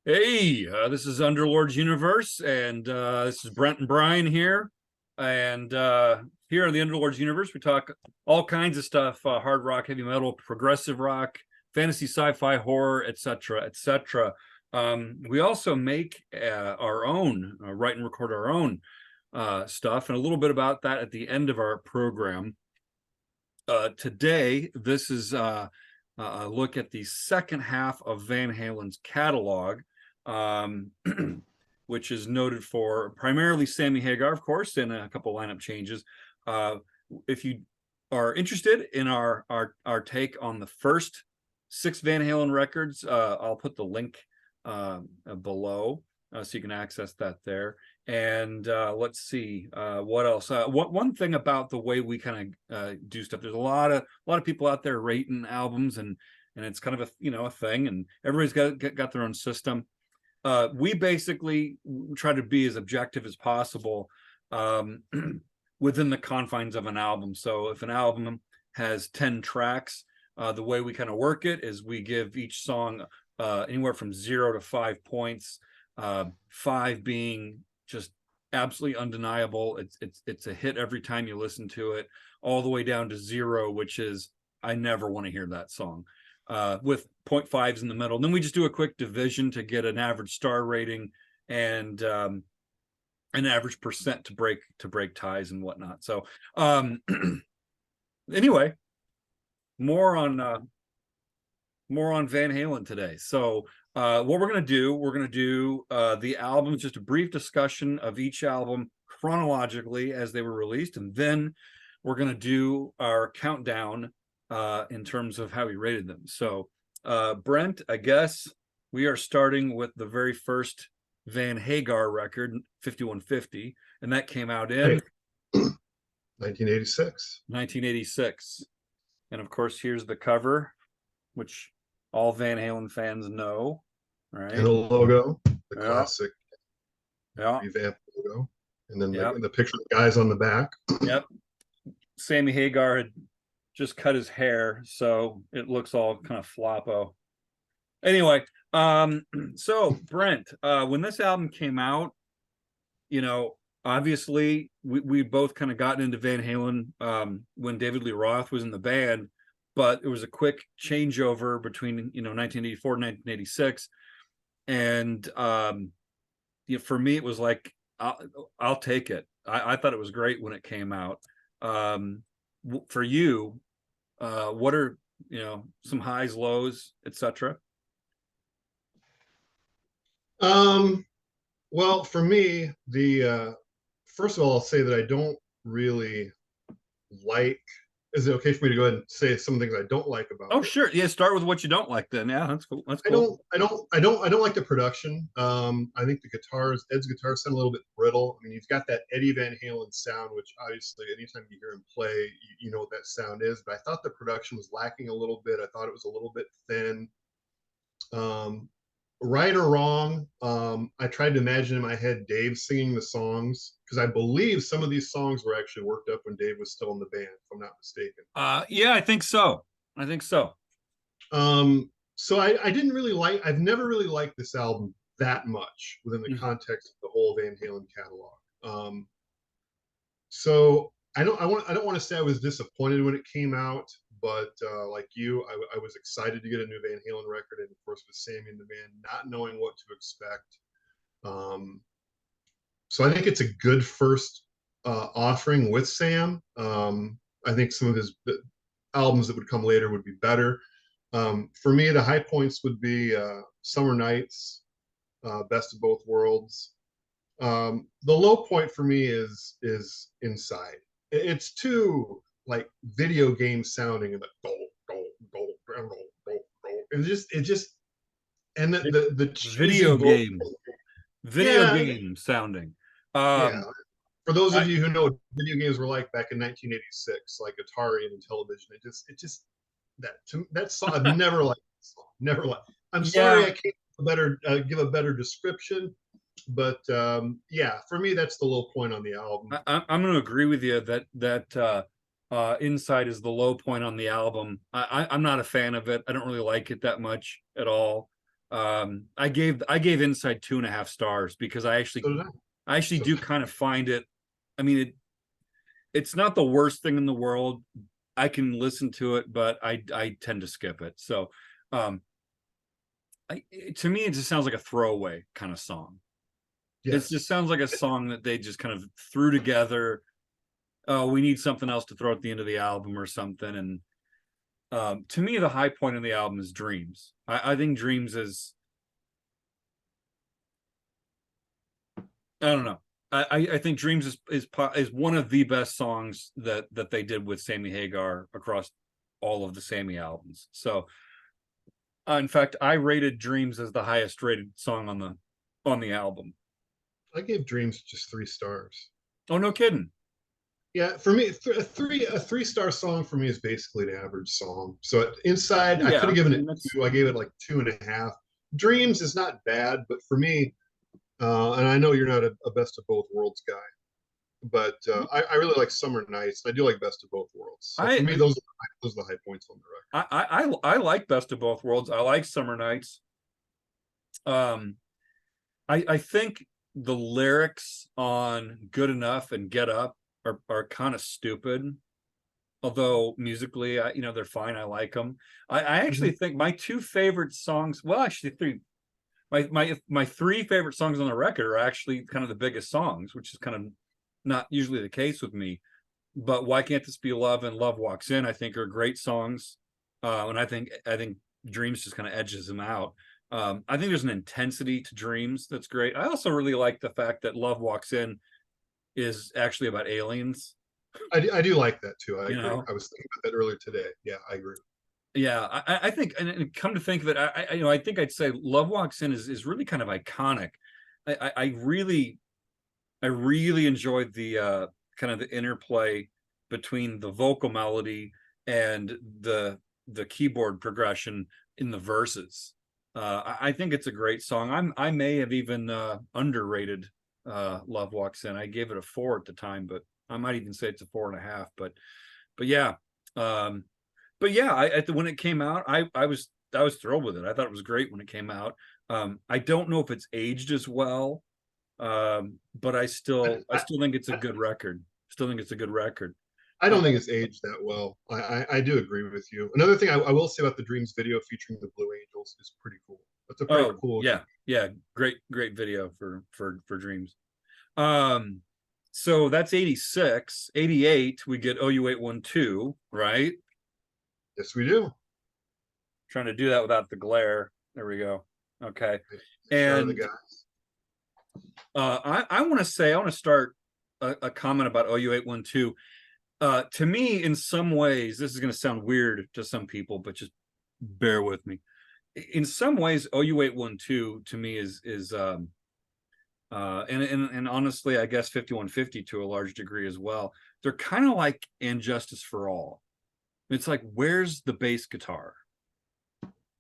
Hey, this is Underlords Universe, and this is Brent and Brian here. And here on the Underlords Universe, we talk all kinds of stuff: hard rock, heavy metal, progressive rock, fantasy, sci-fi, horror, etc., etc. We also make our own, write and record our own stuff, and a little bit about that at the end of our program. Today, this is a look at the second half of Van Halen's catalog, which is noted for primarily Sammy Hagar, of course, and a couple lineup changes. If you are interested in our take on the first 6 Van Halen records, I'll put the link below so you can access that there. And let's see what else. One thing about the way we kind of do stuff, there's a lot of people out there rating albums, and it's kind of a thing, and everybody's got their own system. We basically try to be as objective as possible within the confines of an album. So if an album has 10 tracks, the way we kind of work it is we give each song anywhere from 0 to 5 points. 5 being just absolutely undeniable. It's a hit every time you listen to it, all the way down to 0, which is I never want to hear that song. With 0.5s in the middle. And then we just do a quick division to get an average star rating and an average percent to break ties and whatnot. So anyway, more on Van Halen today. So what we're going to do the album, just a brief discussion of each album chronologically as they were released, and then we're going to do our countdown in terms of how we rated them. So Brent, I guess we are starting with the very first Van Hagar record, 5150, and that came out in 1986. And of course, here's the cover, which all Van Halen fans know, right? And the logo, the classic revamped logo, and then the picture of the guys on the back. Yep. Sammy Hagar had just cut his hair, so it looks all kind of floppo. Anyway, so Brent, when this album came out, obviously we both kind of gotten into Van Halen when David Lee Roth was in the band, but it was a quick changeover between 1984 and 1986, and for me it was like I'll take it. I thought it was great when it came out. For you, what are some highs, lows, etc.? Well, for me, the first of all, I'll say that I don't really like. Is it okay for me to go ahead and say some things I don't like about Oh, it? sure. Yeah, start with what you don't like then. Yeah, that's cool. That's cool. I don't like the production. I think Ed's guitars sound a little bit brittle. I mean, you've got that Eddie Van Halen sound, which obviously anytime you hear him play, you know what that sound is. But I thought the production was lacking a little bit. I thought it was a little bit thin. Right or wrong, I tried to imagine in my head Dave singing the songs, because I believe some of these songs were actually worked up when Dave was still in the band, if I'm not mistaken. Yeah, I think so. So I didn't really I've never really liked this album that much within the context of the whole Van Halen catalog. So I don't want to say I was disappointed when it came out, but like you, I was excited to get a new Van Halen record, and of course with Sammy in the band, not knowing what to expect. So I think it's a good first offering with Sam. I think some of his albums that would come later would be better. For me, the high points would be Summer Nights, Best of Both Worlds. The low point for me is Inside. It's too like video game sounding, and it just and the video game sounding. Yeah. For those of you who know what video games were like back in 1986, like Atari and Intellivision, that song I've never liked. Never liked. I'm sorry I can't give a better description, but yeah, for me that's the low point on the album. I'm going to agree with you that Inside is the low point on the album. I'm not a fan of it. I don't really like it that much at all. I gave Inside 2.5 stars because So did I. I actually do kind of find it. I mean, it's not the worst thing in the world. I can listen to it, but I tend to skip it. So, um, to me, it just sounds like a throwaway kind of song. It Yes. just sounds like a song that they just kind of threw together. Oh, we need something else to throw at the end of the album or something. And to me, the high point of the album is Dreams. I think Dreams is, I don't know. I think Dreams is one of the best songs that they did with Sammy Hagar across all of the Sammy albums. So, in fact, I rated Dreams as the highest rated song on the album. I gave Dreams just 3 stars. Oh, no kidding. Yeah, for me, a 3 star song for me is basically an average song. So Inside, I could Yeah, have given I it mean, that's 2. I gave it like 2.5. Dreams is not bad, but for me, and I know you're not a best of both worlds guy, but I really like Summer Nights. I do like Best of Both Worlds. So for me, I those are the high points on the record. I like Best of Both Worlds. I like Summer Nights. Um, I think the lyrics on Good Enough and Get Up are kind of stupid. Although musically, they're fine. I like them. I actually Mhm. think my two favorite songs, well, actually three, my three favorite songs on the record are actually kind of the biggest songs, which is kind of not usually the case with me. But Why Can't This Be Love and Love Walks In, I think, are great songs. And I think Dreams just kind of edges them out. I think there's an intensity to Dreams that's great. I also really like the fact that Love Walks In is actually about aliens. I do like that too. I You agree. know, I was thinking about that earlier today. Yeah, I agree. yeah, I think, and come to think of it, I think I'd say Love Walks In is really kind of iconic. I really enjoyed the kind of the interplay between the vocal melody and the keyboard progression in the verses. I think it's a great song. I may have even underrated Love Walks In. I gave it a 4 at the time, but I might even say it's a 4.5. But yeah, um, but yeah, when it came out, I was thrilled with it. I thought it was great when it came out. I don't know if it's aged as well, but I I, still think it's a I, good record. Still think it's a good record. I Uh, don't think it's aged that well. I do agree with you. Another thing I will say about the Dreams video featuring the Blue Angels is pretty cool. That's a pretty oh cool. yeah, yeah, great video for Dreams. Um, so that's 86. 88, we get OU812, right? Yes, we do. Trying to do that without the glare. There we go. Okay. Shot of the And guy. I want to say, I want to start a comment about OU812. To me, in some ways, this is going to sound weird to some people, but just bear with me. In some ways, OU812 to me is and honestly, I guess 5150 to a large degree as well. They're kind of like And Justice for All. It's like, where's the bass guitar?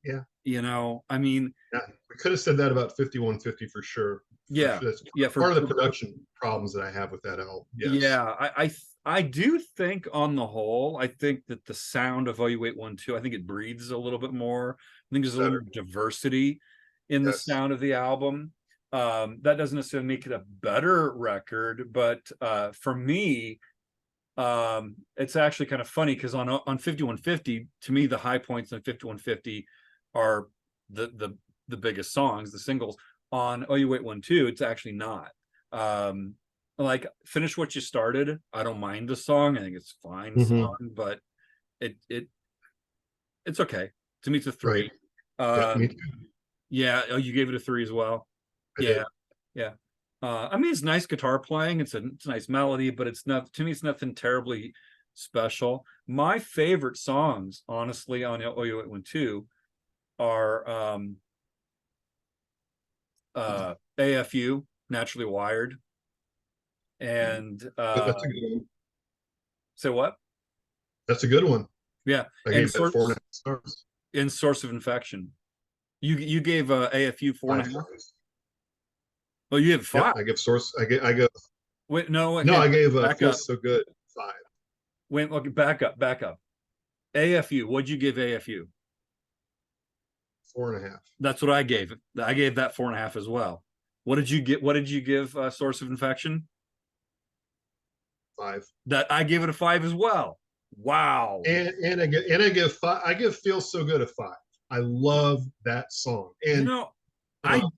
Yeah. I mean, Yeah, we could have said that about 5150 for sure. For yeah, sure. That's yeah, part of the production problems that I have with that album. Yes. yeah, I do think on the whole, I think that the sound of OU812, I think it breathes a little bit more. I think there's a little Better. more diversity in the Yes. sound of the album. That doesn't necessarily make it a better record, but for me, it's actually kind of funny because on 5150, to me, the high points on 5150 are the biggest songs, the singles. On OU812, it's actually not. Um, like Finish What You Started, I don't mind the song. I think it's a fine Mm-hmm. song, but it it's okay. To me, it's a Right. 3. Yeah, me Um, too. yeah, oh, you gave it a 3 as well. I Yeah, did. yeah. I mean, it's nice guitar playing. It's a nice melody, but it's not, to me, it's nothing terribly special. My favorite songs, honestly, on OU812 are AFU, Naturally Wired, and That's a good one. say what? That's a good one. Yeah, I and gave that four and a source half stars. in Source of Infection. You gave AFU four and Five a half. stars. Oh, you have Yep. 5. I give source. I give. Wait, no, No, okay, I gave back up. Feels So Good 5. Wait, okay, back up. AFU. What'd you give AFU? 4.5. That's what I gave it. I gave that 4.5 as well. What did you get? What did you give Source of Infection? 5. That I gave it a 5 as well. Wow. I give Feel So Good a 5. I love that song. You And know, I um, I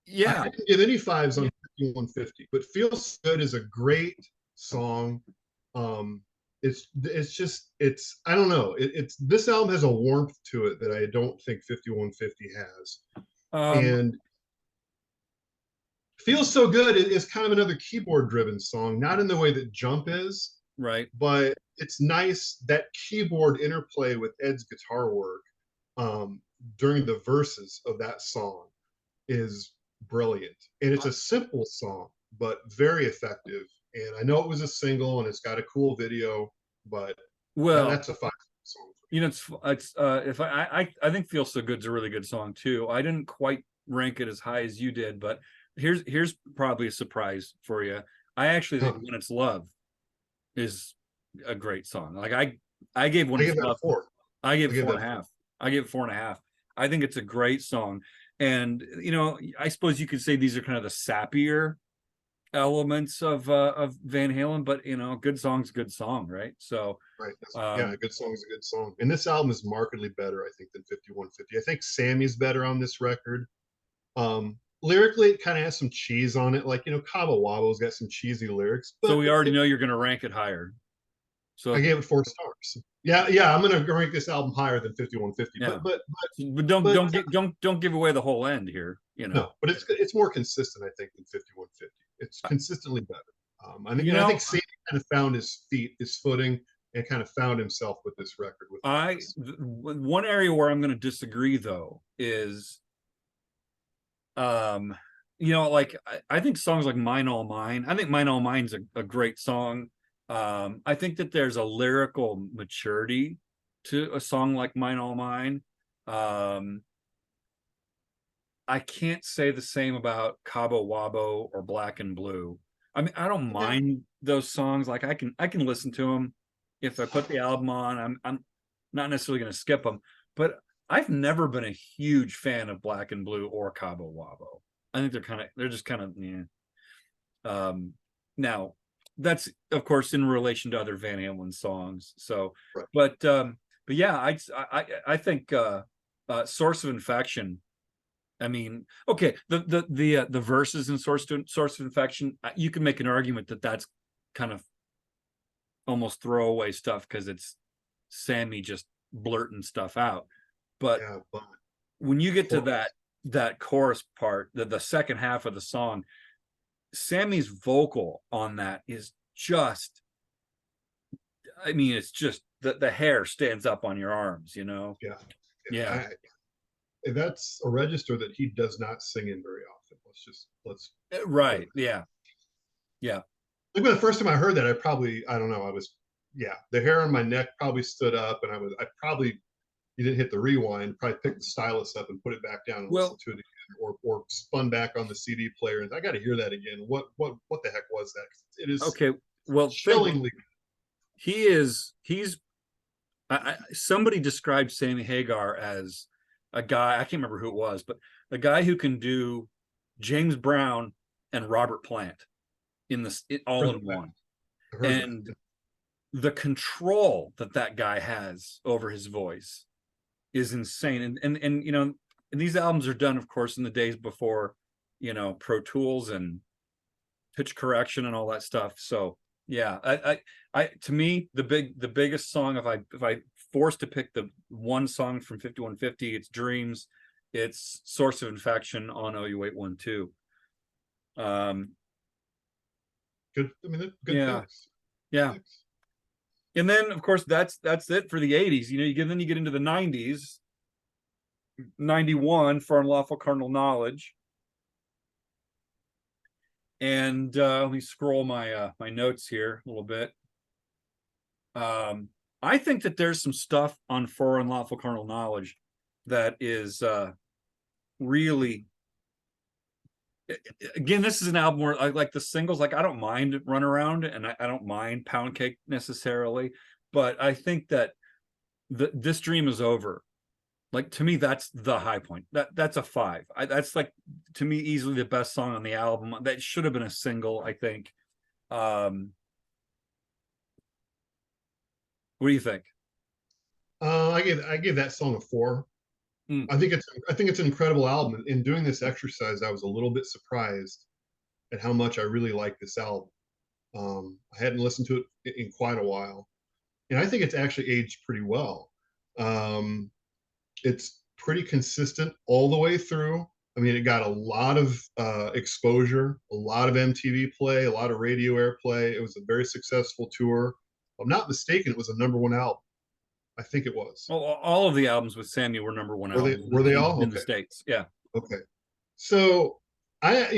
yeah. didn't give any 5s on 5150, but Feel So Good is a great song. It's just it's I don't know. It's this album has a warmth to it that I don't think 5150 has. Um, And Feels So Good is kind of another keyboard driven song, not in the way that Jump is, right. but it's nice that keyboard interplay with Ed's guitar work um, during the verses of that song is brilliant. And it's a simple song, but very effective. And I know it was a single and it's got a cool video, but Well, that's a 5 song. you know, it's if I think Feel So Good's a really good song too. I didn't quite rank it as high as you did, but here's probably a surprise for you. I actually think Huh. When It's Love is a great song. Like I gave When I It's give that Love, a 4. I gave I it give four that and a 4. half. I gave it 4.5. I think it's a great song. And you know, I suppose you could say these are kind of the sappier elements of Van Halen, but you know, good song's a good song, right? So Right. Yeah, um a good song is a good song. And this album is markedly better, I think, than 5150. I think Sammy's better on this record. Lyrically, it kind of has some cheese on it. Like, Cabo Wabo's got some cheesy lyrics, so but we already know you're gonna rank it higher. I So gave it 4 stars. Yeah, I'm gonna rank this album higher than 5150. yeah. But But don't give away the whole end here, you know. no, but it's more consistent, I think, than 5150. It's consistently better. You I know, think Sammy kind of found his footing, and kind of found himself with this record. one area where I'm gonna disagree though is um like I think songs like Mine All Mine, I think Mine All Mine's a great song. I think that there's a lyrical maturity to a song like Mine All Mine. um I can't say the same about Cabo Wabo or Black and Blue. I mean, I don't Yeah, mind those songs. Like I can listen to them if I put the album on. I'm not necessarily going to skip them, but I've never been a huge fan of Black and Blue or Cabo Wabo. I think they're just kind of yeah. Now that's of course in relation to other Van Halen songs. So, right. but yeah, I think Source of Infection. I mean, okay, the verses in Source of Infection, you can make an argument that that's kind of almost throwaway stuff because it's Sammy just blurting stuff out. But Yeah, but when you get to chorus. that chorus part, the second half of the song, Sammy's vocal on that is just, I mean, it's just the hair stands up on your arms, you know? Yeah, Yeah. that's a register that he does not sing in very often. Let's Right. Yeah. Yeah. Like the first time I heard that, I don't know, yeah, the hair on my neck probably stood up, and I probably, you didn't hit the rewind, probably picked the stylus up and put it back down and Well, listened to it again, or spun back on the CD player, and I got to hear that again. What the heck was that? It is okay. Well, chillingly. he's somebody described Sammy Hagar as a guy, I can't remember who it was, but a guy who can do James Brown and Robert Plant all in one. And the control that guy has over his voice is insane. And and these albums are done, of course, in the days before, Pro Tools and pitch correction and all that stuff. So yeah, I to me, the biggest song, if I forced to pick the one song from 5150, it's Dreams. It's Source of Infection on OU812. Good. I mean, good Yeah. picks. Yeah. Picks. And then of course that's it for the 80s. Then you get into the 90s. 91 for Unlawful Carnal Knowledge. And let me scroll my my notes here a little bit. I think that there's some stuff on For Unlawful Carnal Knowledge that is really, again, this is an album where I like the singles. Like I don't mind Run Around, and I don't mind Pound Cake necessarily, but I think that This Dream Is Over Like, to me, that's the high point. That's a 5. That's like, to me, easily the best song on the album. That should have been a single, I think. What do you think? I give that song a 4. Mm. I think it's an incredible album. In doing this exercise, I was a little bit surprised at how much I really like this album. I hadn't listened to it in quite a while, and I think it's actually aged pretty well. Um, it's pretty consistent all the way through. I mean, it got a lot of exposure, a lot of MTV play, a lot of radio airplay. It was a very successful tour. If I'm not mistaken, it was a #1 album. I think it was. All of the albums with Sammy were #1 albums Were they all in the okay? States. Yeah. Okay. So I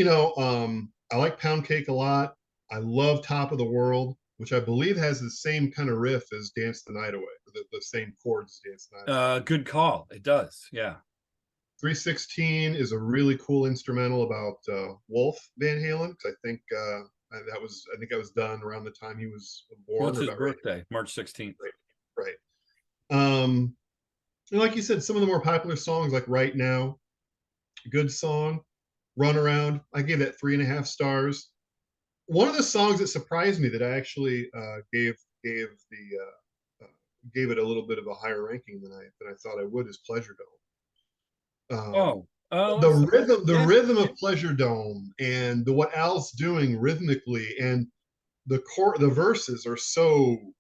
like Pound Cake a lot. I love Top of the World, which I believe has the same kind of riff as Dance the Night Away, the same chords as Dance the Night Away. Good call. It does. Yeah. 316 is a really cool instrumental about Wolf Van Halen, because I think that was done around the time he was born. What's his about birthday? March 16th. Right. And like you said, some of the more popular songs, like Right Now, good song. Run Around, I gave that 3.5 stars. One of the songs that surprised me that I actually gave it a little bit of a higher ranking than I thought I would is Pleasure Dome. The Yeah. rhythm of Pleasure Dome and what Al's doing rhythmically, and the verses are so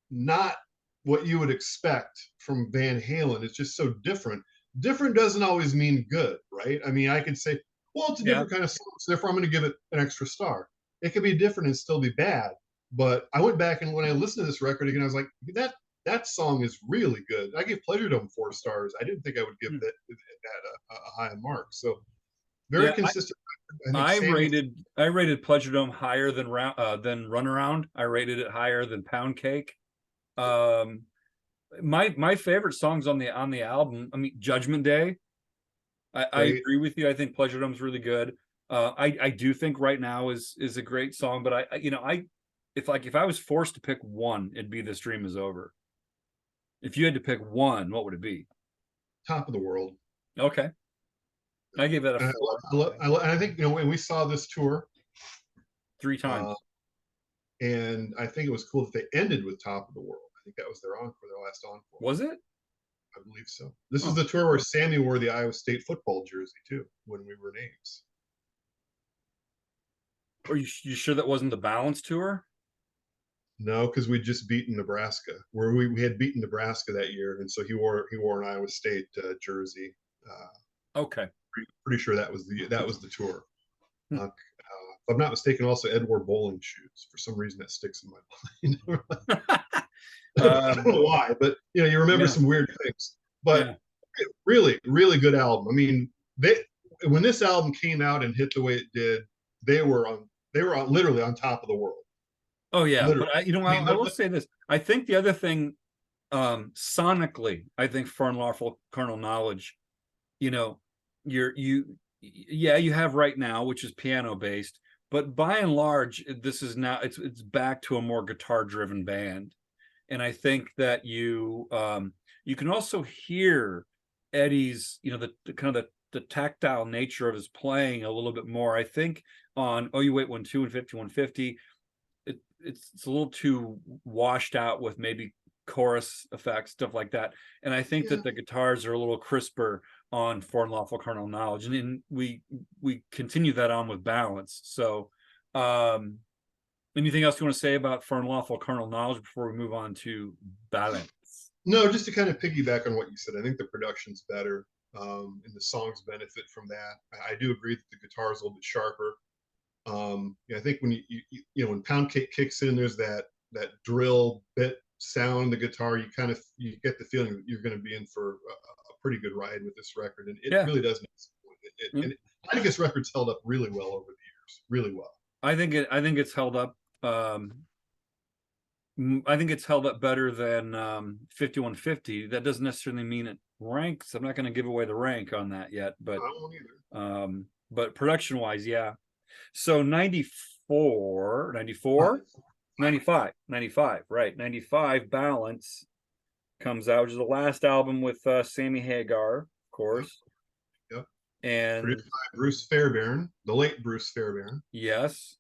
not what you would expect from Van Halen. It's just so different. Different doesn't always mean good, right? I mean, I could say, well, it's a Yeah. different kind of song, so therefore I'm going to give it an extra star. It could be different and still be bad. But I went back, and when I listened to this record again, I was like, that song is really good. I gave Pleasure Dome 4 stars. I didn't think I would give that a high mark. So very Yeah, consistent. I rated Pleasure Dome higher than Runaround. I rated it higher than Pound Cake. My favorite songs on the album, I mean, Judgment Day. I agree with you. I think Pleasure Dome's really good. I do think Right Now is a great song, but if I was forced to pick one, it'd be This Dream Is Over. If you had to pick one, what would it be? Top of the World. Okay. I gave that a 4. I think, when we saw this tour 3 times. And I think it was cool that they ended with Top of the World. I think that was their last encore. Was it? I believe so. This is the tour where Sammy wore the Iowa State football jersey too, when we were names. Are you sure that wasn't the Balance tour? No, because we'd just beaten Nebraska. Where we had beaten Nebraska that year, and so he wore an Iowa State jersey. Okay. Pretty sure that was the tour. If I'm not mistaken, also Ed wore bowling shoes. For some reason, that sticks in my mind. I don't know why, but you remember some weird things. But really, really good album. I mean, when this album came out and hit the way it did, they were literally on top of the world. Oh yeah, literally. but I will say this. I think the other thing, sonically, I think for Unlawful Carnal Knowledge, you have Right Now, which is piano based, but by and large, this is now it's back to a more guitar driven band. And I think that you can also hear Eddie's, the kind of the tactile nature of his playing a little bit more. I think on Oh You Wait 1 2 and 5150, it's a little too washed out with maybe chorus effects, stuff like that. And I think that the guitars are a little crisper on For Unlawful Carnal Knowledge, and then we continue that on with Balance. So anything else you want to say about For Unlawful Carnal Knowledge before we move on to Balance? No, just to kind of piggyback on what you said, I think the production's better, and the songs benefit from that. I do agree that the guitar is a little bit sharper. I think when when Pound Cake kicks in, there's that drill bit sound in the guitar. You get the feeling that you're going to be in for a pretty good ride with this record, and it really doesn't disappoint. And I think this record's held up really well over the years, really well. I think it's held up. I think it's held up better than 5150. That doesn't necessarily mean it ranks. I'm not going to give away the rank on that yet, but I won't either. But production wise, yeah. So 94, 95, right? 95 Balance comes out, which is the last album with Sammy Hagar, of course. Yep. And Produced by Bruce Fairbairn, the late Bruce Fairbairn. yes,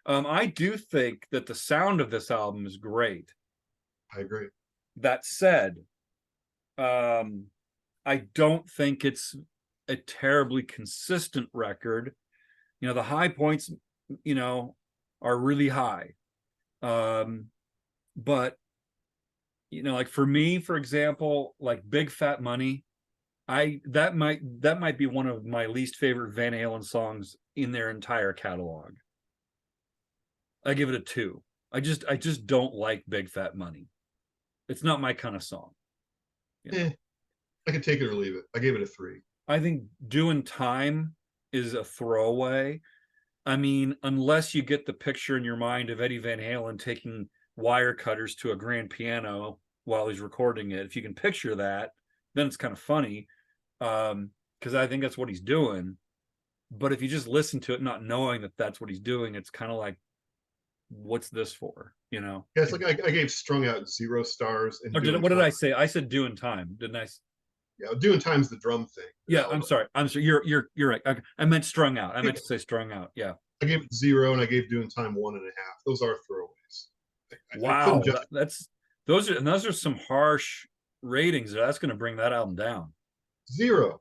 I do think that the sound of this album is great. I agree. That said, I don't think it's a terribly consistent record. You know, the high points, you know, are really high. But you know, like for me, for example, like Big Fat Money, that might be one of my least favorite Van Halen songs in their entire catalog. I give it a 2. I just don't like Big Fat Money. It's not my kind of song. You know? I could take it or leave it. I gave it a 3. I think Doing Time is a throwaway. I mean, unless you get the picture in your mind of Eddie Van Halen taking wire cutters to a grand piano while he's recording it, if you can picture that, then it's kind of funny, because I think that's what he's doing. But if you just listen to it not knowing that that's what he's doing, it's kind of like, what's this for? You know? Yeah, it's like I gave Strung Out 0 stars. And What did I say? I said Doing Time, didn't I? Yeah, Doing Time's the drum thing. Yeah, I'm sorry. You're right. I meant Strung Out. I meant to say Strung Out. Yeah. I gave it 0, and I gave Doing Time 1.5. Those are throwaways. Wow, those are some harsh ratings. That's going to bring that album down. 0.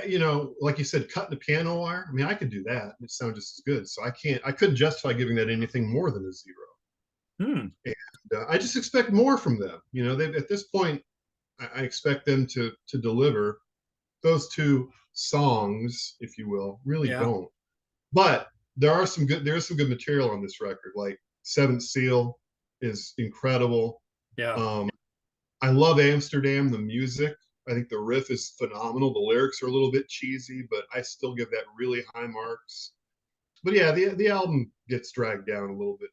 You know, like you said, cutting the piano wire. I mean, I could do that. It sounds just as good. So I couldn't justify giving that anything more than a 0. And I just expect more from them. You know, they at this point, I expect them to deliver. Those 2 songs, if you will, really don't. But there's some good material on this record. Like Seventh Seal is incredible. Yeah. I love Amsterdam, the music. I think the riff is phenomenal. The lyrics are a little bit cheesy, but I still give that really high marks. But yeah, the album gets dragged down a little bit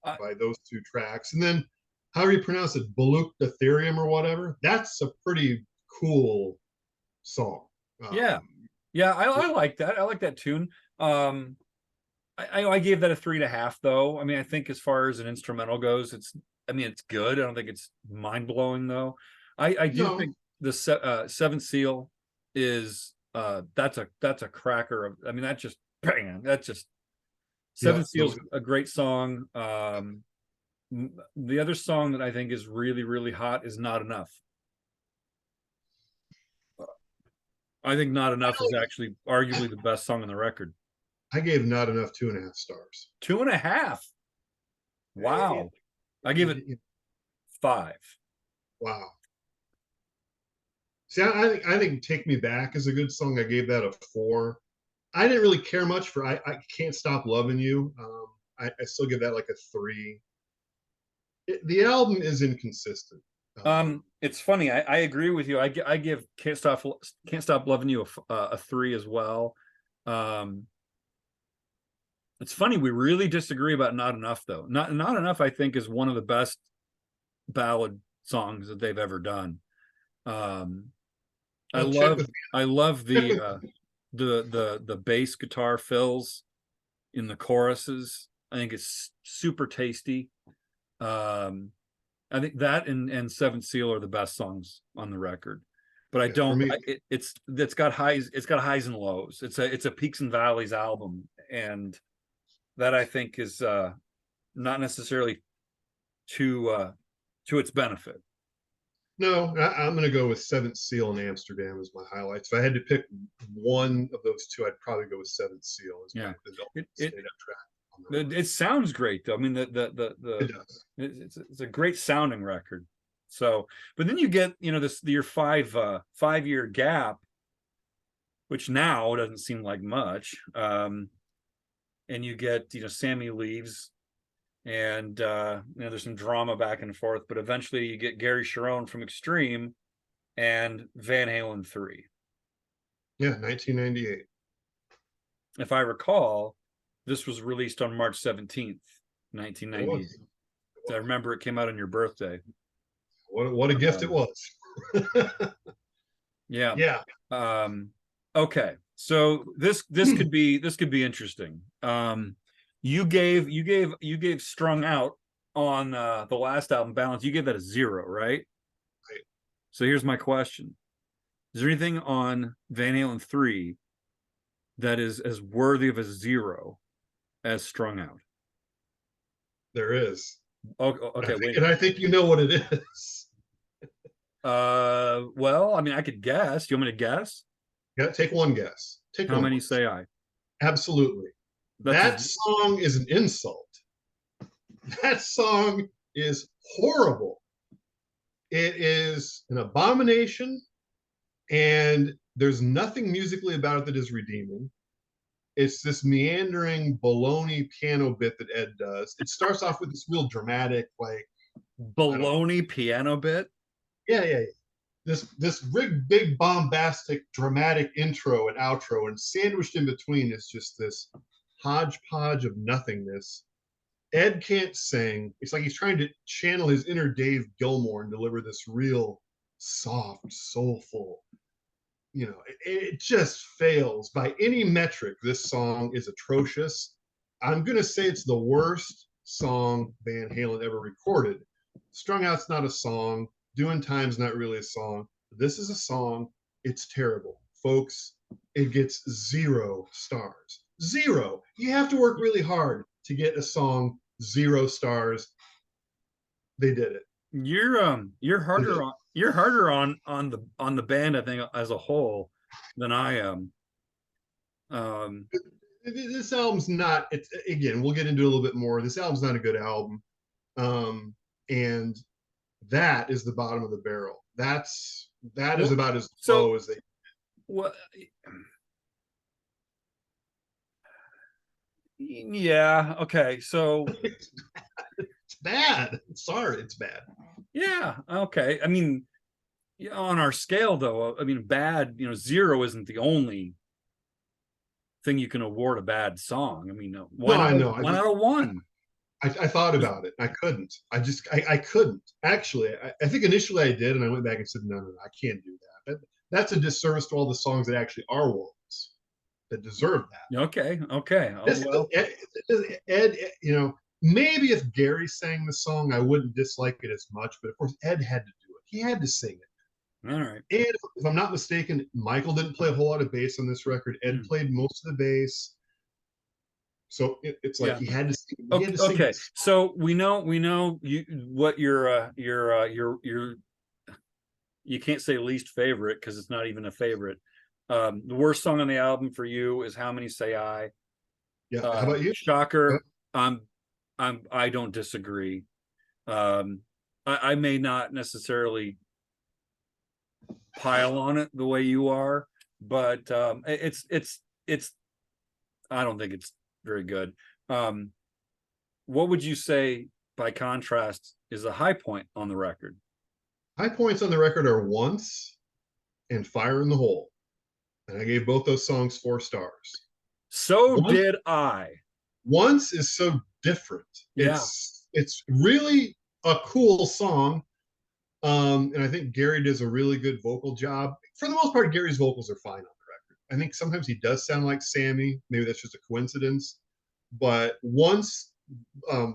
by those 2 tracks. And then, however you pronounce it, Baluch Ethereum or whatever, that's a pretty cool song. Yeah. I like that. I like that tune. I gave that a 3.5 though. I mean, I think as far as an instrumental goes, it's good. I don't think it's mind blowing though. I do think the Seventh Seal is that's a cracker of. I mean, that just bang. That's just Seventh Seal's a great song. The other song that I think is really really hot is Not Enough. I think Not Enough is actually arguably the best song on the record. I gave Not Enough 2.5 stars. 2.5. Wow. I give it 5. Wow. See, I think Take Me Back is a good song. I gave that a 4. I didn't really care much for I Can't Stop Loving You. I still give that like a 3. The album is inconsistent. It's funny. I agree with you. I give Can't Stop Loving You a 3 as well. It's funny, we really disagree about Not Enough though. Not Enough, I think, is one of the best ballad songs that they've ever done. I love the bass guitar fills in the choruses. I think it's super tasty. I think that and Seventh Seal are the best songs on the record. But I don't. It's got highs and lows. It's a peaks and valleys album, and that I think is not necessarily to its benefit. No, I'm going to go with Seventh Seal and Amsterdam as my highlights. If I had to pick one of those 2, I'd probably go with Seventh Seal as my track. It sounds great though. I mean, it's a great sounding record. So, but then you get your 5-year gap, which now doesn't seem like much. And you get Sammy leaves, and there's some drama back and forth, but eventually you get Gary Cherone from Extreme and Van Halen III. Yeah, 1998. If I recall, this was released on March 17th, 1998. I remember it came out on your birthday. What a gift it was. Yeah. Okay. So this could be interesting. You gave Strung Out on the last album, Balance. You gave that a 0, right? So here's my question. Is there anything on Van Halen 3 that is as worthy of a 0 as Strung Out? There is. Oh, okay, wait. And I think you know what it is. Well, I mean, I could guess. You want me to guess? Yeah, take one guess. Take How one many guess. say I? Absolutely. That's That song is an insult. That song is horrible. It is an abomination, and there's nothing musically about it that is redeeming. It's this meandering baloney piano bit that Ed does. It starts off with this real dramatic, like, baloney piano bit. yeah. This big bombastic dramatic intro and outro, and sandwiched in between is just this hodgepodge of nothingness. Ed can't sing. It's like he's trying to channel his inner Dave Gilmour and deliver this real soft, soulful, it just fails by any metric. This song is atrocious. I'm going to say it's the worst song Van Halen ever recorded. Strung Out's not a song. Doing Time's not really a song. This is a song. It's terrible. Folks, it gets 0 stars. 0. You have to work really hard to get a song 0 stars. They did it. You're harder on the band, I think, as a whole than I am. This album's not, it's, again, we'll get into it a little bit more. This album's not a good album. And that is the bottom of the barrel. That is about as low as they. What? Yeah. Okay. So It's bad. Sorry, it's bad. yeah. Okay. I mean, on our scale, though, I mean, bad. 0 isn't the only thing you can award a bad song. I mean, No, I know. One out of one. I thought about it. I couldn't. I couldn't. Actually, I think initially I did, and I went back and said, no, I can't do that. That's a disservice to all the songs that actually are ones that deserve that. Okay. Well, Ed, maybe if Gary sang the song, I wouldn't dislike it as much. But of course, Ed had to do it. He had to sing it. All right. And if I'm not mistaken, Michael didn't play a whole lot of bass on this record. Ed played most of the bass. So it's like he had to sing. Okay. So we know what your you can't say least favorite because it's not even a favorite. The worst song on the album for you is How Many Say I? Yeah. How about you? Shocker. I don't disagree. I may not necessarily pile on it the way you are, but it's I don't think it's very good. What would you say, by contrast, is a high point on the record? High points on the record are Once and Fire in the Hole. And I gave both those songs 4 stars. So did I. Once is so different. Yeah. It's really a cool song. And I think Gary does a really good vocal job. For the most part, Gary's vocals are fine on the record. I think sometimes he does sound like Sammy. Maybe that's just a coincidence. But Once,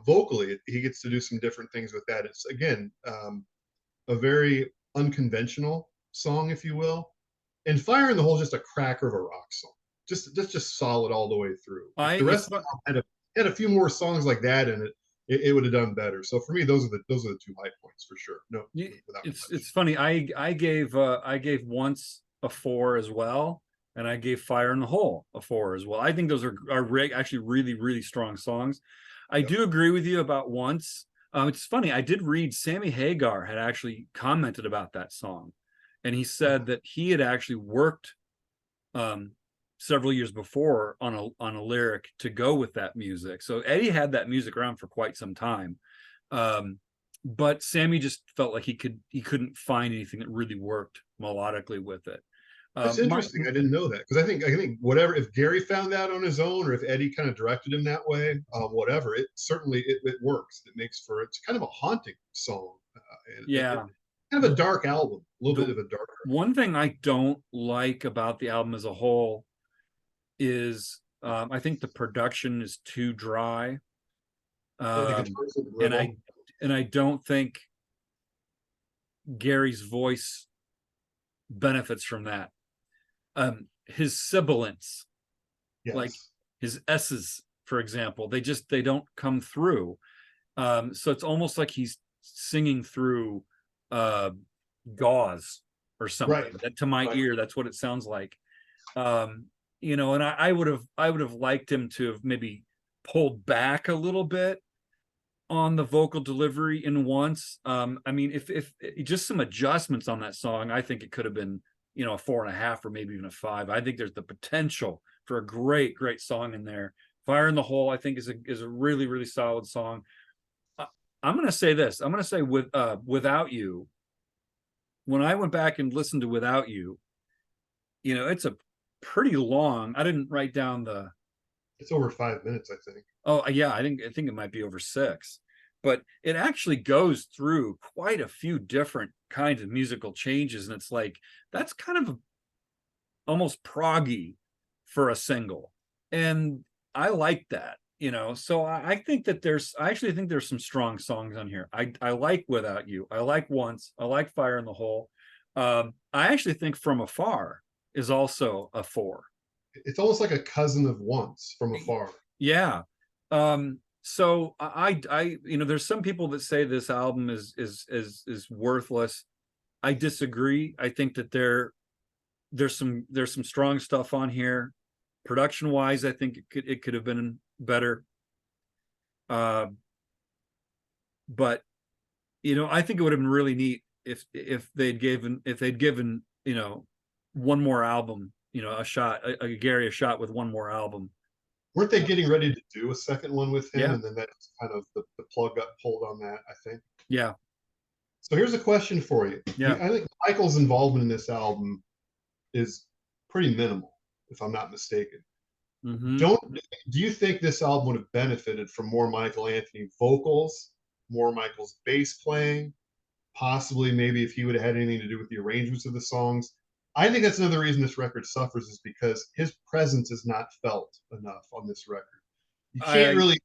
vocally, he gets to do some different things with that. It's, again, a very unconventional song, if you will. And Fire in the Hole is just a cracker of a rock song. Just solid all the way through. If the rest of the had a few more songs like that in it, it would have done better. So for me, those are the 2 high points for sure. No, it's funny. I gave Once a 4 as well, and I gave Fire in the Hole a 4 as well. I think those are actually really, really strong songs. I do agree with you about Once. It's funny. I did read Sammy Hagar had actually commented about that song, and he said that he had actually worked several years before on a lyric to go with that music. So Eddie had that music around for quite some time, but Sammy just felt like he couldn't find anything that really worked melodically with it. That's interesting. I didn't know that, because I think whatever, if Gary found that on his own, or if Eddie kind of directed him that way, whatever, it certainly it works. It's kind of a haunting song. Kind of a dark album, a little bit of a darker. One thing I don't like about the album as a whole is I think the production is too dry, and I don't think Gary's voice benefits from that. His sibilants, like Yes. his S's, for example, they don't come through. So it's almost like he's singing through gauze or something. Right. That, to my Right. ear, that's what it sounds like. You know, and I would have liked him to have maybe pulled back a little bit on the vocal delivery in once. I mean, if just some adjustments on that song, I think it could have been, you know, a 4.5 or maybe even a 5. I think there's the potential for a great song in there. Fire in the Hole, I think, is a really, really solid song. I'm gonna say this. I'm gonna say Without You. When I went back and listened to Without You, you know, it's a pretty long. I didn't write down the. It's over 5 minutes, I think. Oh yeah, I think it might be over 6, but it actually goes through quite a few different kinds of musical changes, and it's like that's kind of almost proggy for a single, and I like that, you know. So I think that I actually think there's some strong songs on here. I like Without You. I like Once. I like Fire in the Hole. I actually think From Afar is also a 4. It's almost like a cousin of Once from afar. Yeah. So you know, there's some people that say this album is worthless. I disagree. I think that there's some strong stuff on here. Production wise, I think it could have been better. But you know, I think it would have been really neat if they'd given you know, one more album, you know, a shot, a Gary a shot with one more album. Weren't they getting ready to do a second one with him? Yeah. And then that's kind of the plug got pulled on that, I think. Yeah. So here's a question for you. Yeah. I think Michael's involvement in this album is pretty minimal, if I'm not mistaken. Mm-hmm. Do you think this album would have benefited from more Michael Anthony vocals, more Michael's bass playing, possibly maybe if he would have had anything to do with the arrangements of the songs? I think that's another reason this record suffers, is because his presence is not felt enough on this record. You can't really,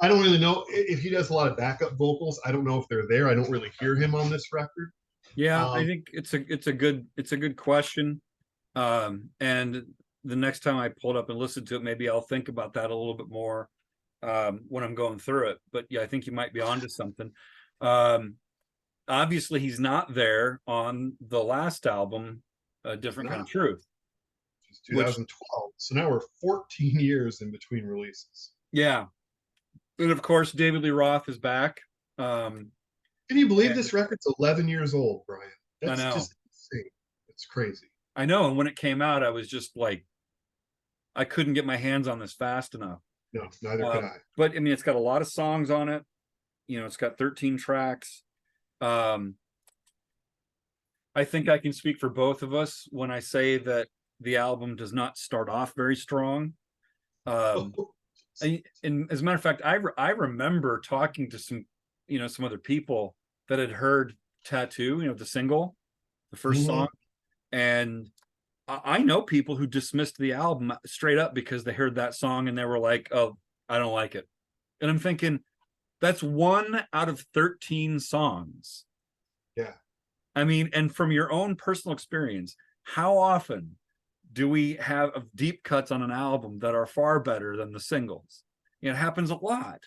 I don't really know if he does a lot of backup vocals. I don't know if they're there. I don't really hear him on this record. Yeah, I think it's a good question. And the next time I pull it up and listen to it, maybe I'll think about that a little bit more when I'm going through it. But yeah, I think you might be onto something. Obviously, he's not there on the last album, A Different Kind of Truth. It's 2012. So now we're 14 years in between releases. Yeah. And of course, David Lee Roth is back. Can you believe this record's 11 years old, Brian? That's just insane. It's crazy. I know. And when it came out, I was just like, I couldn't get my hands on this fast enough. No, neither could I. But I mean, it's got a lot of songs on it. You know, it's got 13 tracks. I think I can speak for both of us when I say that the album does not start off very strong. And as a matter of fact, I remember talking to some other people that had heard Tattoo, you know, the single, the 1st song, and I know people who dismissed the album straight up because they heard that song and they were like, "Oh, I don't like it." And I'm thinking, that's 1 out of 13 songs. Yeah. I mean, and from your own personal experience, how often do we have deep cuts on an album that are far better than the singles? It happens a lot.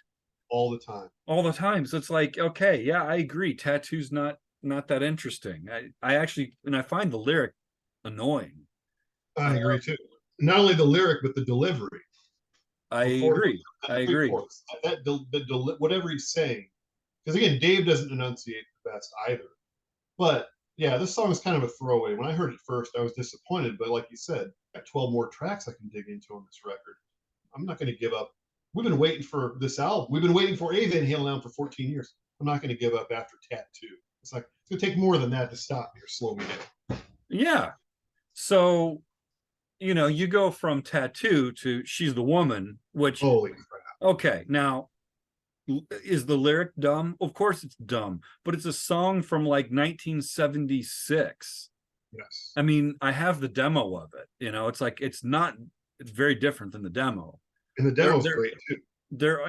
All the time. All the time. So it's like, okay, yeah, I agree. Tattoo's not that interesting. I actually, and I find the lyric annoying. I agree too. Not only the lyric, but the delivery. I agree. Whatever he's saying, because again, Dave doesn't enunciate the best either. But yeah, this song is kind of a throwaway. When I heard it first, I was disappointed. But like you said, I got 12 more tracks I can dig into on this record. I'm not going to give up. We've been waiting for this album. We've been waiting for a Van Halen album for 14 years. I'm not going to give up after Tattoo. It's like, it's going to take more than that to stop me or slow me down. Yeah. So, you know, you go from Tattoo to She's the Woman, which, holy crap. Okay, now, is the lyric dumb? Of course it's dumb, but it's a song from like 1976. Yes. I mean, I have the demo of it. You know, it's like, it's very different than the demo. And the demo's great too.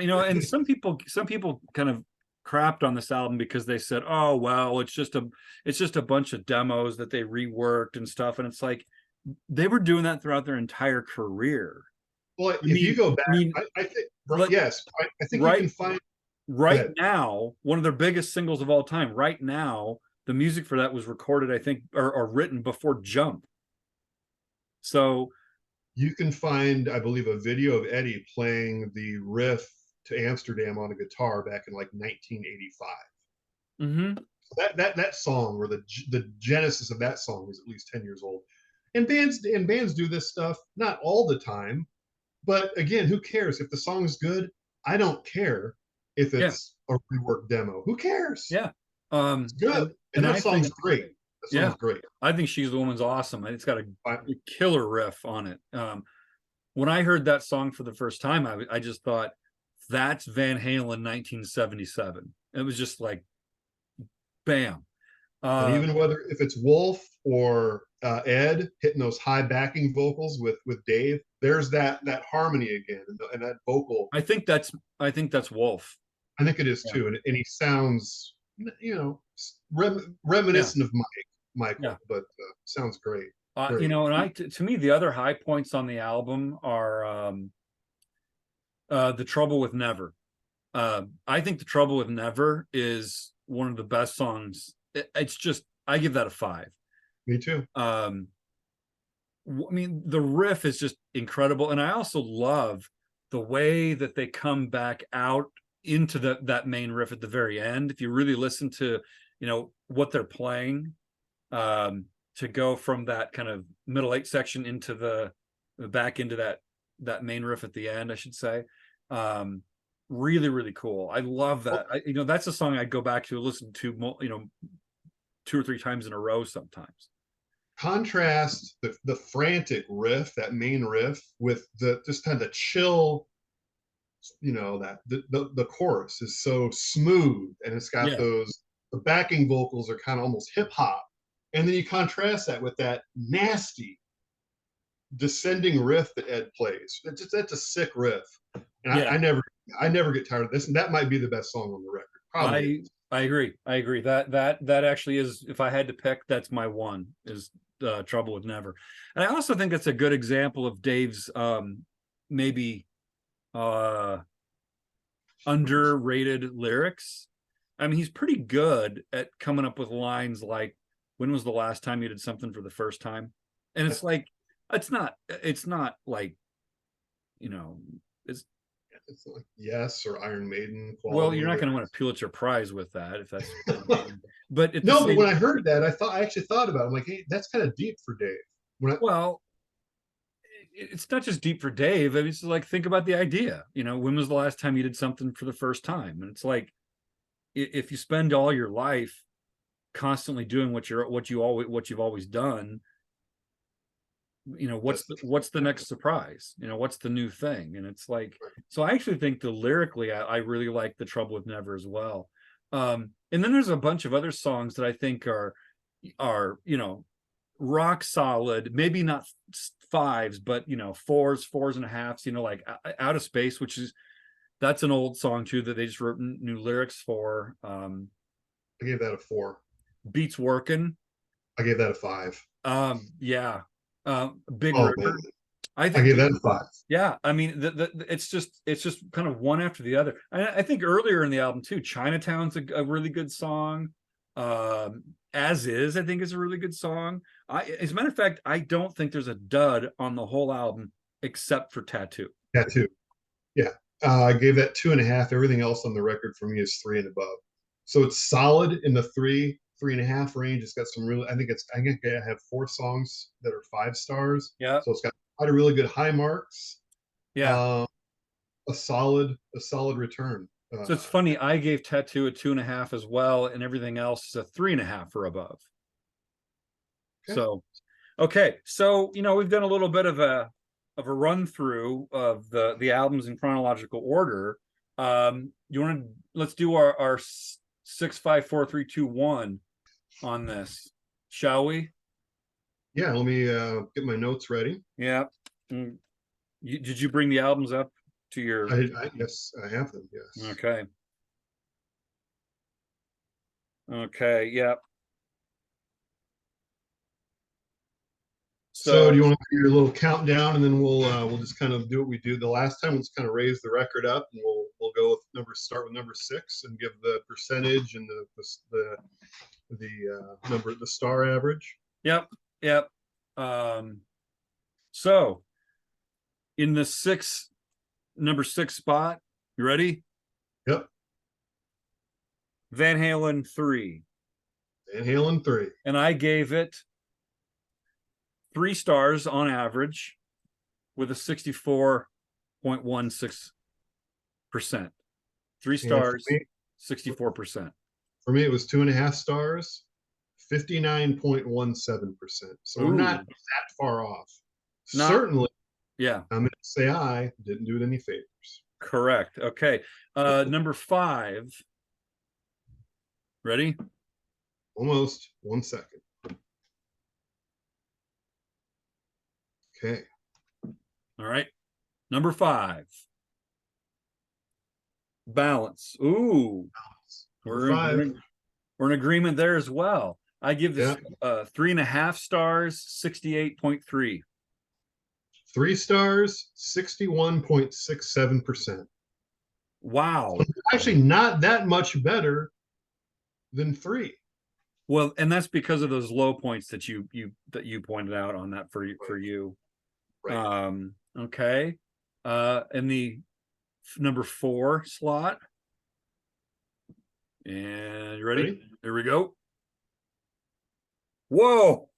You know, and some people kind of crapped on this album because they said, oh well, it's just a bunch of demos that they reworked and stuff. And it's like they were doing that throughout their entire career. Well, I if you mean, go I back, mean, I think like yes, I think you right can find. Go right ahead. now, one of their biggest singles of all time, right now, the music for that was recorded, I think, or written before Jump. So You can find, I believe, a video of Eddie playing the riff to Amsterdam on a guitar back in like 1985. mhm, That song, or the genesis of that song, is at least 10 years old. And bands do this stuff not all the time, but again, who cares if the song is good? I don't care if yeah, it's a reworked demo. Who cares? yeah. It's good, and And that I song's think, great. That yeah, song's great. I think She's the Woman's awesome. It's got a I, killer riff on it. When I heard that song for the first time, I just thought that's Van Halen 1977. It was just like bam. and Um, even whether if it's Wolf or Ed hitting those high backing vocals with Dave, there's that harmony again, and that vocal. I think that's Wolf. I think it is Yeah, too, and he sounds, yeah, reminiscent of yeah. Michael, but sounds great, great. And to me, the other high points on the album are The Trouble with Never. I think The Trouble with Never is one of the best songs. It's just, I give that a 5. Me too. Um, I mean, the riff is just incredible, and I also love the way that they come back out into that main riff at the very end. If you really listen to, what they're playing, to go from that kind of middle eight section into the back into that main riff at the end, I should say. Really, really cool. I love that. That's a song I'd go back to listen to, 2 or 3 times in a row sometimes. Contrast the frantic riff, that main riff, with the just kind of the chill, that the chorus is so smooth, and it's got Yeah, the backing vocals are kind of almost hip hop, and then you contrast that with that nasty descending riff that Ed plays. That's a sick riff, and yeah. I never get tired of this, and that might be the best song on the record, probably. I agree. I agree. That actually is, if I had to pick, that's my one, is Trouble with Never. And I also think that's a good example of Dave's maybe uh underrated lyrics. I mean, he's pretty good at coming up with lines like, when was the last time you did something for the first time? And it's like, it's not like, you know, it's It's like Yes or Iron Maiden well, quality you're not going to win lyrics. a Pulitzer Prize with that if that's, but at the No, but same, when I heard that, I actually thought about it. I'm like, hey, that's kind of deep for Dave. When I, well, it's not just deep for Dave. I mean, it's like, think about the idea. When was the last time you did something for the first time? And it's like, if you spend all your life constantly doing what you've always done, that's what's the next surprise? What's the new thing? And it's like, so I actually think the lyrically, I really like The Trouble with Never as well. And then there's a bunch of other songs that I think are rock solid, maybe not 5s, but 4s, 4.5s, like Out of Space, that's an old song too that they just wrote new lyrics for. I gave that a 4. Beats Working. I gave that a 5. Yeah. Big Oh man, River. I I think, gave that a 5. yeah, I mean, it's just kind of one after the other. I think earlier in the album too, Chinatown's a really good song. As Is, I think, is a really good song. As a matter of fact, I don't think there's a dud on the whole album except for Tattoo. Tattoo. Yeah, I gave that 2.5. Everything else on the record for me is 3 and above. So it's solid in the 3.5 range. It's got some really. I think I have 4 songs that are 5 stars. Yeah, So it's got quite a really good high marks. yeah. Uh, a solid return. So it's funny. I gave Tattoo a 2.5 as well, and everything else is a 3.5 or above. Okay. So, okay. So, we've done a little bit of a run through of the albums in chronological order. Let's do our 6, 5, 4, 3, 2, 1 on this, shall we? Yeah, let me get my notes ready. Yeah. Did you bring the albums up to your? Yes, I have them. Yes. Okay. Okay, yep. So So do you want to do your little countdown, and then we'll just kind of do what we do the last time. We'll just kind of raise the record up, and we'll go with start with number 6 and give the percentage and the star average. yep, yep. So in the number 6 spot, you ready? Yep. Van Halen 3. Van Halen 3. And I gave it 3 stars on average with a 64.16%. 3 And stars, 64%. for me, it was 2.5 stars, 59.17%. So we're not Ooh, that far off. not, Certainly, yeah, I'm going to say I didn't do it any favors. correct. Okay. Number 5. Ready? Almost 1 second. Okay. All right. Number 5. Balance. Ooh, Number 5. we're in agreement there as well. I give this Yeah. 3.5 stars, 68.3. 3 stars, 61.67%. Wow. So actually not that much better than 3. Well, and that's because of those low points that you pointed out on that for you. Right. Okay. In the number 4 slot. And you ready? There we go. Whoa.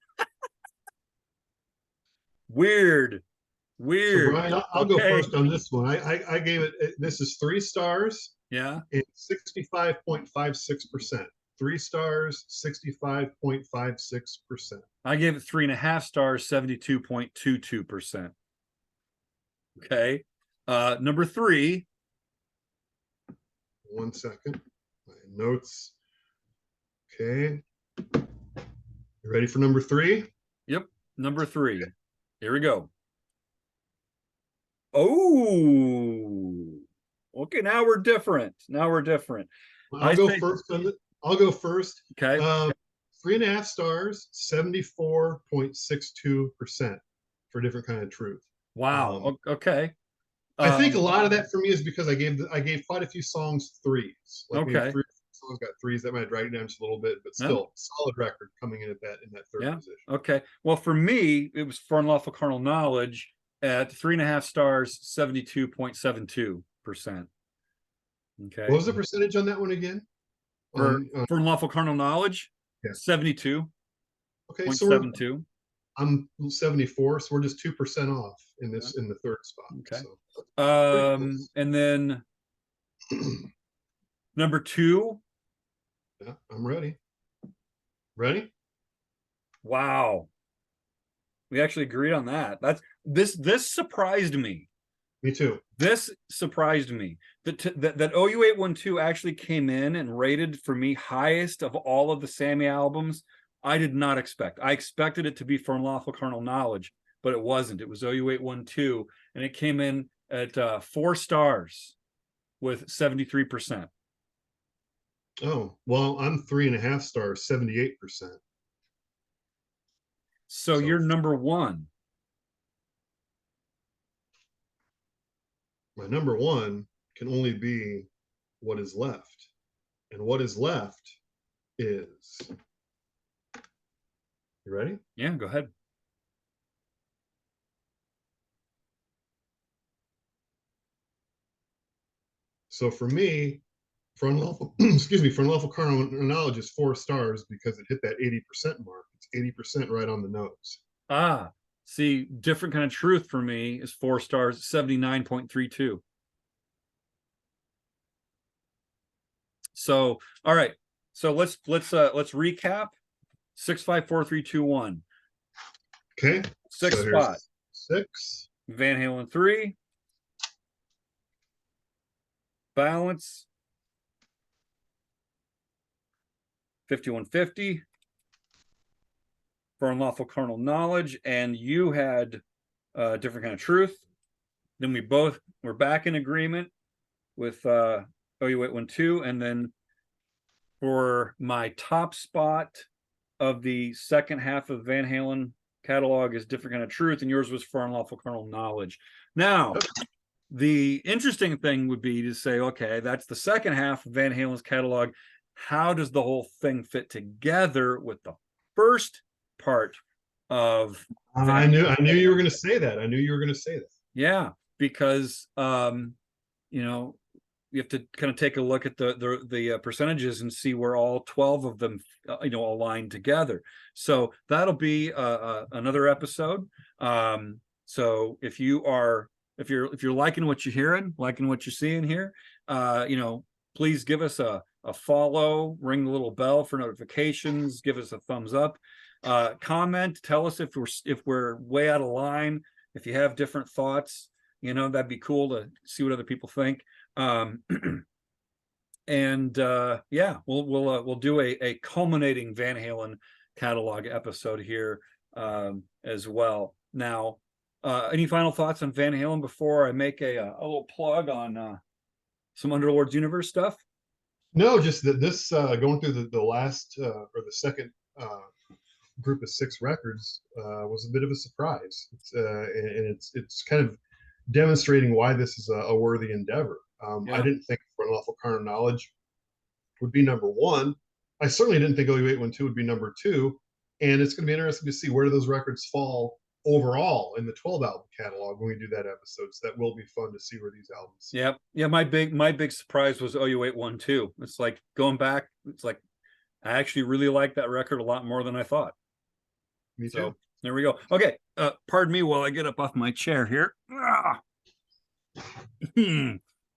Weird. So Brian, I'll go Okay. first on this one. I gave it, this is 3 stars. Yeah. And 65.56%. 3 stars, 65.56%. I gave it 3.5 stars, 72.22%. Okay. Number 3. 1 second. My notes. Okay. You ready for number 3? Yep. Number 3. Here we go. Oh, okay. Now we're different. I'll go first. I'll go first. Okay. 3.5 stars, 74.62% for different kind of truth. Wow. Okay. I think a lot of that for me is because I gave quite a few songs 3s. Like maybe Okay. 3 songs got 3s. That might drag it down just a little bit, but still solid record coming in at that third position. Okay. Well, for me, it was for Unlawful Carnal Knowledge at 3.5 stars, 72.72%. Okay. What was the percentage on that one again? For Unlawful Carnal Knowledge, yeah. 72. Okay, so I'm 74, so we're just 2% off in the third spot. Okay. So. And then number 2. Yeah, I'm ready. Ready? Wow. We actually agreed on that. This surprised me. Me too. This surprised me that OU812 actually came in and rated for me highest of all of the Sammy albums. I did not expect. I expected it to be for Unlawful Carnal Knowledge, but it wasn't. It was OU812, and it came in at 4 stars with 73%. Oh, well, I'm 3.5 stars, 78%. So you're number 1. My number 1 can only be what is left. And what is left is. You ready? Yeah, go ahead. So for me, for Unlawful, excuse me, for Unlawful Carnal Knowledge is 4 stars because it hit that 80% mark. It's 80% right on the nose. Ah, see, different kind of truth for me is 4 stars, 79.32. So, all right. So let's recap. 6, 5, 4, 3, 2, 1. Okay. 6th spot. 6. Van Halen 3. Balance. 5150. For Unlawful Carnal Knowledge, and you had a different kind of truth. Then we both were back in agreement with OU812, and then for my top spot of the second half of Van Halen catalog is Different Kind of Truth, and yours was for Unlawful Carnal Knowledge. Now, the interesting thing would be to say, okay, that's the second half of Van Halen's catalog. How does the whole thing fit together with the first part of I knew you were going to say that. I knew you were going to say that. Yeah, because you know, you have to kind of take a look at the percentages and see where all 12 of them align together. So that'll be another episode. So if you're liking what you're hearing, liking what you're seeing here, please give us a follow, ring the little bell for notifications, give us a thumbs up, comment, tell us if we're way out of line, if you have different thoughts, that'd be cool to see what other people think. And we'll do a culminating Van Halen catalog episode here as well. Now, any final thoughts on Van Halen before I make a little plug on some Underlords Universe stuff? No, just that this going through the last or the second group of 6 records was a bit of a surprise. It's kind of demonstrating why this is a worthy endeavor. I didn't think Unlawful Carnal Knowledge would be number 1. I certainly didn't think OU812 would be number 2. And it's going to be interesting to see where do those records fall overall in the 12 album catalog when we do that episode. So that will be fun to see where these albums. Yeah. My big surprise was OU812. It's like going back. It's like I actually really like that record a lot more than I thought. Me too. So there we go. Okay, pardon me while I get up off my chair here.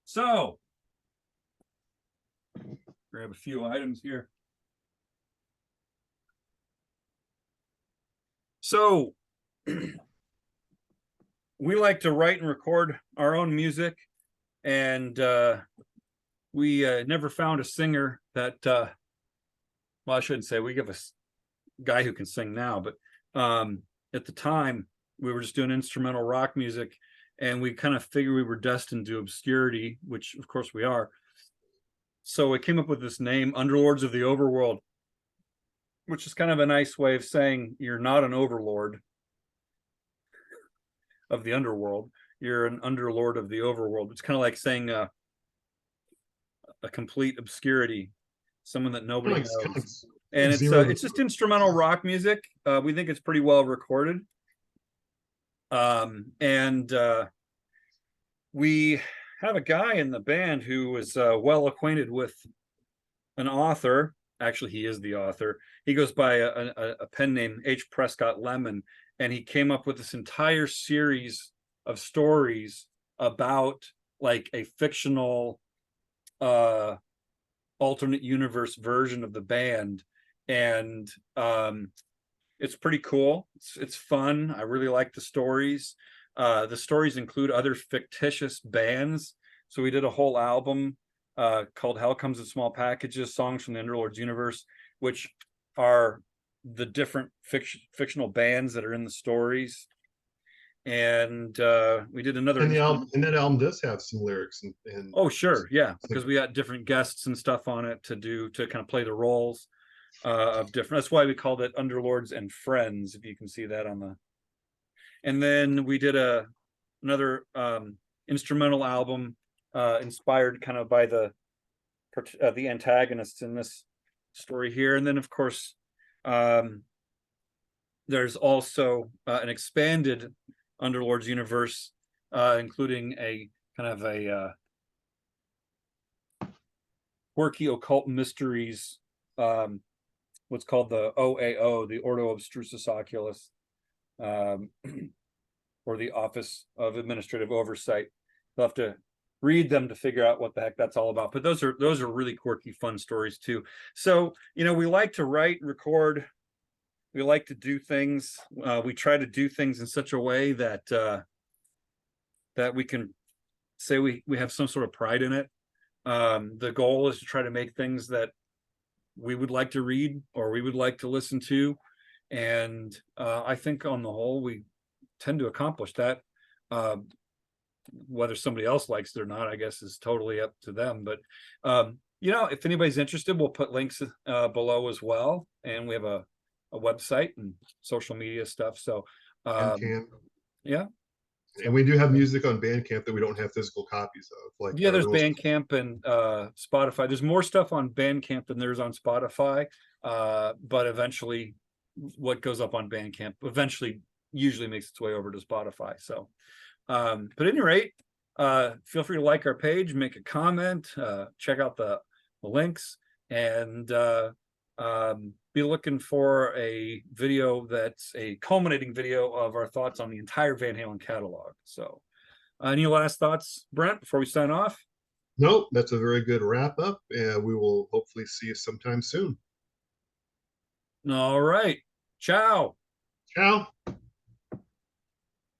So grab a few items here. So we like to write and record our own music, and we never found a singer that well, I shouldn't say we have a guy who can sing now, but at the time we were just doing instrumental rock music, and we kind of figured we were destined to obscurity, which of course we are. So we came up with this name, Underlords of the Overworld, which is kind of a nice way of saying you're not an overlord of the underworld, you're an underlord of the overworld. It's kind of like saying a complete obscurity, someone that nobody knows. And it's just instrumental rock music. We think it's pretty well recorded. And we have a guy in the band who is well acquainted with an author. Actually, he is the author. He goes by a pen name H. Prescott Lemon, and he came up with this entire series of stories about like a fictional alternate universe version of the band. And it's pretty cool. It's fun. I really like the stories. The stories include other fictitious bands. So we did a whole album called Hell Comes in Small Packages, Songs from the Underlords Universe, which are the different fictional bands that are in the stories. And we did another. And that album does have some lyrics. And oh, sure. Yeah. Because we got different guests and stuff on it to kind of play the roles of different. That's why we called it Underlords and Friends, if you can see that on the. And then we did another instrumental album inspired kind of by the antagonists in this story here. And then of course there's also an expanded Underlords Universe, including a kind of a quirky occult mysteries, what's called the OAO, the Ordo Abstrusis Oculus, or the Office of Administrative Oversight. You'll have to read them to figure out what the heck that's all about. But those are really quirky, fun stories too. So, we like to write, record. We like to do things. We try to do things in such a way that that we can say we have some sort of pride in it. The goal is to try to make things that we would like to read or we would like to listen to. And I think on the whole, we tend to accomplish that. Whether somebody else likes it or not, I guess is totally up to them. But if anybody's interested, we'll put links below as well. And we have a website and social media stuff. So, Bandcamp. yeah. And we do have music on Bandcamp that we don't have physical copies of. Like Yeah, there's the most, Bandcamp and Spotify. There's more stuff on Bandcamp than there's on Spotify. But eventually what goes up on Bandcamp eventually usually makes its way over to Spotify. So, but at any rate, feel free to like our page, make a comment, check out the links, and be looking for a video that's a culminating video of our thoughts on the entire Van Halen catalog. So, any last thoughts, Brent, before we sign off? nope, that's a very good wrap up. And we will hopefully see you sometime soon. All right. Ciao. Ciao.